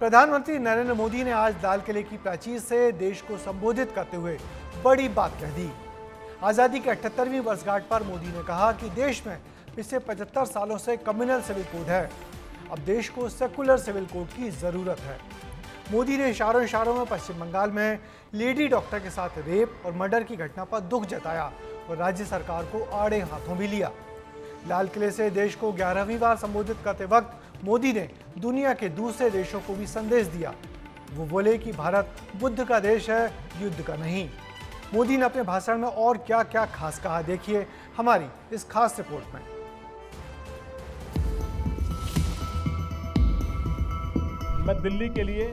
प्रधानमंत्री नरेंद्र मोदी ने आज लाल किले की प्राचीर से देश को संबोधित करते हुए बड़ी बात कह दी। आज़ादी के 78वीं वर्षगांठ पर मोदी ने कहा कि देश में पिछले 75 सालों से कम्युनल सिविल कोड है। अब देश को सेकुलर सिविल कोड की ज़रूरत है। मोदी ने इशारों में पश्चिम बंगाल में लेडी डॉक्टर के साथ रेप और मर्डर की घटना पर दुख जताया और राज्य सरकार को आड़े हाथों भी लिया। लाल किले से देश को 11वीं बार संबोधित करते वक्त मोदी ने दुनिया के दूसरे देशों को भी संदेश दिया। वो बोले कि भारत बुद्ध का देश है, युद्ध का नहीं। मोदी ने अपने भाषण में और क्या क्या खास कहा, देखिए हमारी इस खास रिपोर्ट में। मैं दिल्ली के लिए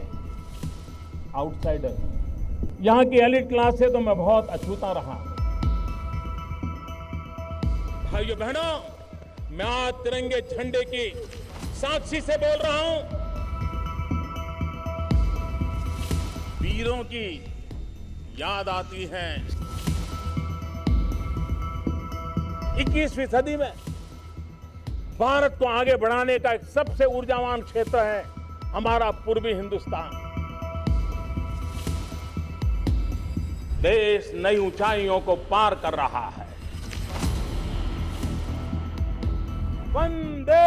आउटसाइडर हूं। यहाँ की एलिट क्लास से तो मैं बहुत अछूता रहा। भाइयों बहनों, मैं आज तिरंगे झंडे की साक्षी से बोल रहा हूं। वीरों की याद आती है। 21वीं सदी में भारत को आगे बढ़ाने का एक सबसे ऊर्जावान क्षेत्र है हमारा पूर्वी हिंदुस्तान। देश नई ऊंचाइयों को पार कर रहा है। वंदे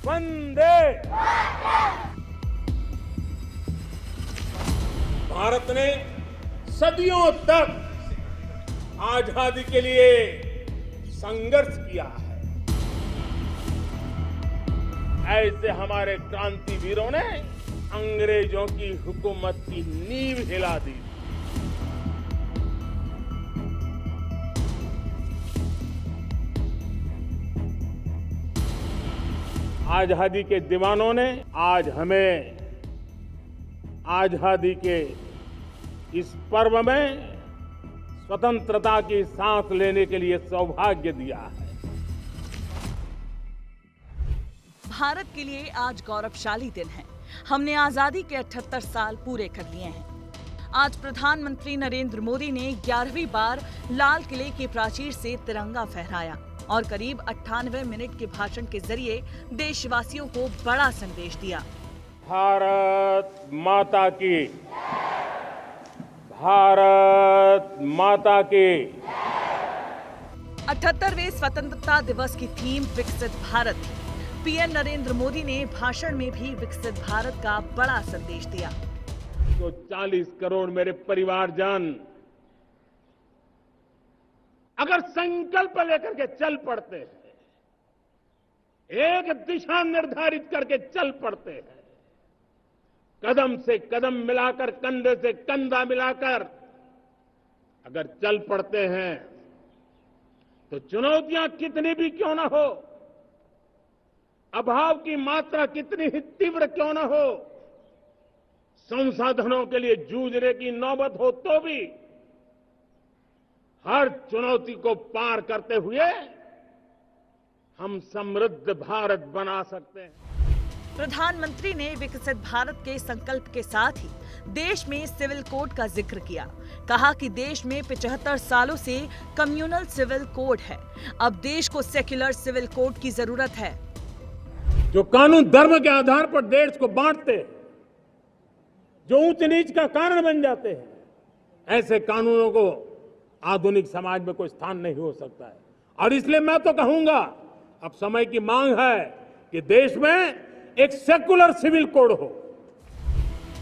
वंदे। भारत ने सदियों तक आजादी के लिए संघर्ष किया है। ऐसे हमारे क्रांति वीरों ने अंग्रेजों की हुकूमत की नींव हिला दी। आजादी के दीवानों ने आज हमें आजादी के इस पर्व में स्वतंत्रता की सांस लेने के लिए सौभाग्य दिया है। भारत के लिए आज गौरवशाली दिन है। हमने आजादी के 78 साल पूरे कर लिए हैं। आज प्रधानमंत्री नरेंद्र मोदी ने 11वीं बार लाल किले की प्राचीर से तिरंगा फहराया और करीब 98 मिनट के भाषण के जरिए देशवासियों को बड़ा संदेश दिया। भारत माता की, भारत माता की। 78वें स्वतंत्रता दिवस की थीम विकसित भारत थी। पीएम नरेंद्र मोदी ने भाषण में भी विकसित भारत का बड़ा संदेश दिया। तो 40 करोड़ मेरे परिवारजन अगर संकल्प लेकर के चल पड़ते हैं, एक दिशा निर्धारित करके चल पड़ते हैं, कदम से कदम मिलाकर, कंधे से कंधा मिलाकर अगर चल पड़ते हैं, तो चुनौतियां कितनी भी क्यों ना हो, अभाव की मात्रा कितनी ही तीव्र क्यों ना हो, संसाधनों के लिए जूझने की नौबत हो तो भी हर चुनौती को पार करते हुए हम समृद्ध भारत बना सकते हैं। प्रधानमंत्री ने विकसित भारत के संकल्प के साथ ही देश में सिविल कोड का जिक्र किया। कहा कि देश में 75 सालों से कम्युनल सिविल कोड है। अब देश को सेक्युलर सिविल कोड की जरूरत है। जो कानून धर्म के आधार पर देश को बांटते, जो ऊंच नीच का कारण बन जाते हैं, ऐसे कानूनों को आधुनिक समाज में कोई स्थान नहीं हो सकता है। और इसलिए मैं तो कहूंगा, अब समय की मांग है कि देश में एक सेकुलर सिविल कोड हो।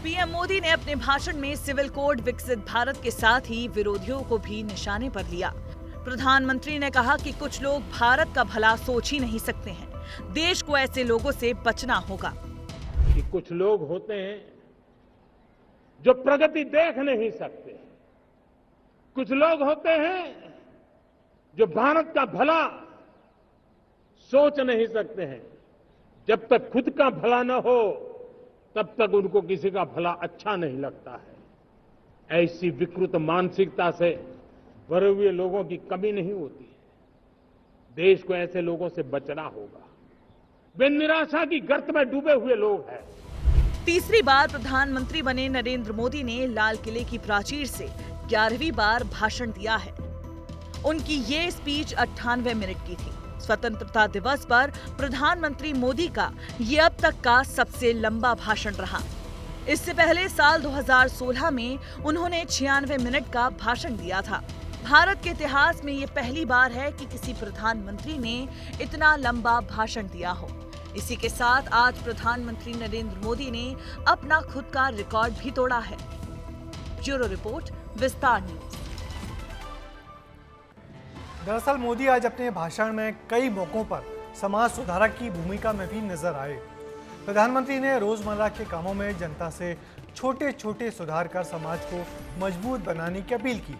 पीएम मोदी ने अपने भाषण में सिविल कोड विकसित भारत के साथ ही विरोधियों को भी निशाने पर लिया। प्रधानमंत्री ने कहा कि कुछ लोग भारत का भला सोच ही नहीं सकते हैं। देश को ऐसे लोगों से बचना होगा। कि कुछ लोग होते हैं जो प्रगति देख नहीं सकते, कुछ लोग होते हैं जो भारत का भला सोच नहीं सकते हैं। जब तक खुद का भला न हो, तब तक उनको किसी का भला अच्छा नहीं लगता है। ऐसी विकृत मानसिकता से भरे हुए लोगों की कमी नहीं होती है। देश को ऐसे लोगों से बचना होगा। वे निराशा की गर्त में डूबे हुए लोग हैं। तीसरी बार प्रधानमंत्री बने नरेंद्र मोदी ने लाल किले की प्राचीर से 11वीं बार भाषण दिया है। उनकी ये स्पीच 98 मिनट की थी। स्वतंत्रता दिवस पर प्रधानमंत्री मोदी का ये अब तक का सबसे लंबा भाषण रहा। इससे पहले साल 2016 में उन्होंने 96 मिनट का भाषण दिया था। भारत के इतिहास में ये पहली बार है कि किसी प्रधानमंत्री ने इतना लंबा भाषण दिया हो। इसी के साथ आज प्रधानमंत्री नरेंद्र मोदी ने अपना खुद का रिकॉर्ड भी तोड़ा है। ब्यूरो रिपोर्ट, विस्तार न्यूज। दरअसल मोदी आज अपने भाषण में कई मौकों पर समाज सुधारक की भूमिका में भी नजर आए। प्रधानमंत्री ने रोजमर्रा के कामों में जनता से छोटे छोटे सुधार कर समाज को मजबूत बनाने की अपील की।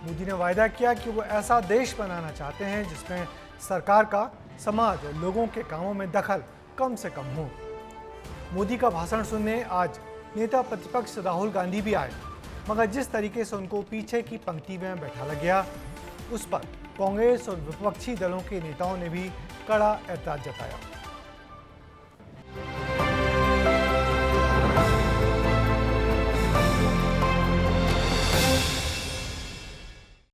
मोदी ने वायदा किया कि वो ऐसा देश बनाना चाहते हैं जिसमें सरकार का समाज और लोगों के कामों में दखल कम से कम हो। मोदी का भाषण सुनने आज नेता प्रतिपक्ष राहुल गांधी भी आए, मगर जिस तरीके से उनको पीछे की पंक्ति में बैठाया गया, उस पर कांग्रेस और विपक्षी दलों के नेताओं ने भी कड़ा एतराज जताया।